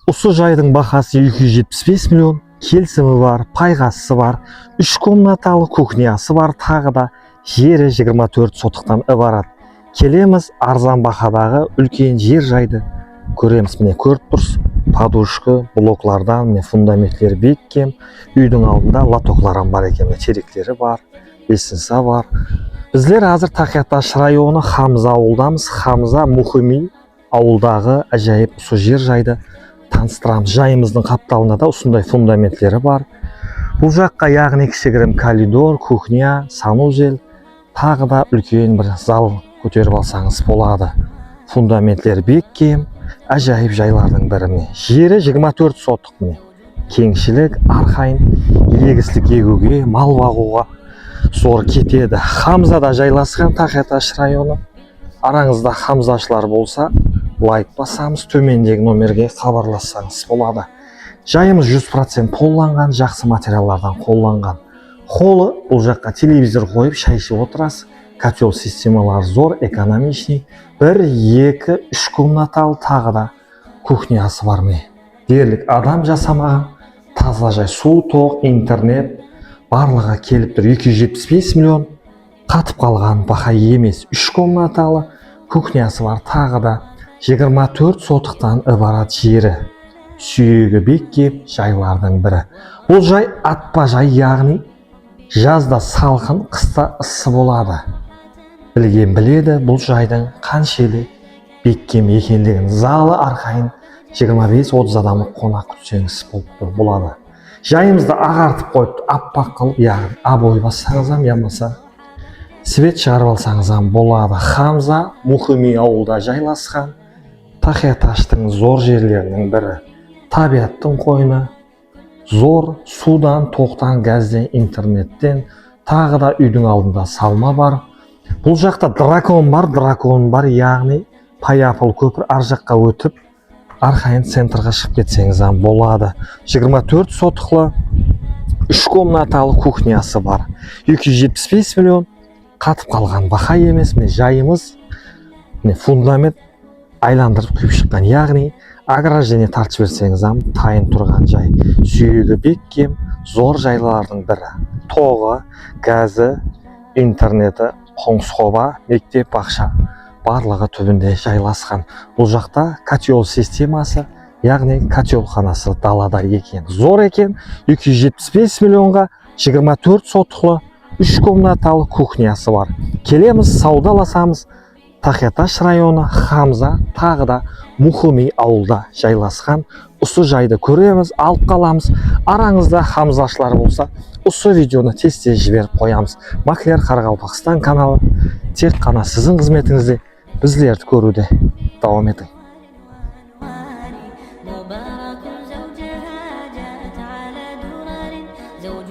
Осы жайдың бағасы 275 миллион, келісімі бар, пайғасысы бар, 3 комнаталы кухнясы бар, тағы да жері 24 сотықтан ібарат. Келеміз арзан бақадағы үлкен жер жайды көреміз. Міне көріп тұрсыз, подушка, блоклардан, міне фундаменттері беккем, үйдің алдында лотокларан бар екен, теректері бар, лестница бар. Біздер азыр Тахияташ районы Хамза ауылдамыз. Хамза Мухими ауылдағы әжайып осы жер жайды таныстырамыз. Жайымыздың қапталында да осындай фундаменттері бар. Бұл жаққа яғни кішігірім коридор, кухня, санузел, тағы да үлкен бір зал көтеріп алсаңыз болады. Фундаменттері беккем, әжайып жайлардың бірі. Жері 24 сотық. Кеңшілік, арқайын, егістік егуге, мал бағуға зор кетеді. Хамзада жайласқан Тахияташ районы. Араңызда хамзашылар болса, лайк басамыз, төмендегі номерге хабарлассаңыз болады. Жайымыз 100% қолданған, жақсы материалдардан қолданған. Холы бұл жаққа телевизор қойып шай ішіп отырасыз. Котел системалары зор, экономичный. 1, 2, 3 комнаталы, тағы да кухнясы бар. Дерлік адам жасамаған, таза жай, су, тоқ, интернет барлығы келіп тұр. 275 миллион қатып қалған бақа емес. 3 комнаталы кухнясы бар, тағы да 24 сотықтан ібарат жері. Сүйегі беккеп жайлардың бірі. Бұл жай атпа жай, яғни жазда салқын, қыста ыссы болады. Білген біледі, бұл жайдың қаншелі беккем екендігін. Залы арқайын 25-30 адамы қонақ күтсеңіз болады. Жайымызды ағартып қойып, аппақ қылып, яғни обой бассаңыз, ямаса свет шығарып алсаңыз болады. Хамза Мухими ауылда жайласқан Тахияташтың зор жерлерінің бірі. Табиғаттың қойны, зор, судан, тоқтан, газден, интернеттен, тағы да үйдің алдында салма бар. Бұл жақта дракон бар, яғни Паяпыл көпір ар жаққа өтіп, арқайын центрға шығып кетсеңіз болады. 24 сотықлы 3 комнаталы кухнясы бар. 275 миллион қатып қалған бақа емес. Жайымыз фундамент айландырып күйіп шыққан, яғни ограждение тартып берсеңіз тайын тұрған жай. Сүйегі беккем, зор жайлардың бірі. Тоғы, газы, интернеті, қоңсқоба, мектеп, бақша барлығы түбінде жайласқан. Бұл жақта котел системасы, яғни котелханасы далада екен. Зор екен. 275 миллионға 24 сотықлы 3 комнаталы кухнясы бар. Келеміз, саудаласамыз. Тахияташ районы Хамза, тағы да Мухими ауылда жайласқан. Осы жайды көреміз, алып қаламыз. Араңызда хамзашылар болса, осы видеоны тез-тез жіберіп қоямыз. Маклер Қарақалпақстан каналы тек қана сіздің қызметіңізде біздерді көруде. Давам етің. مبارك زوجها جاءت على درر زوج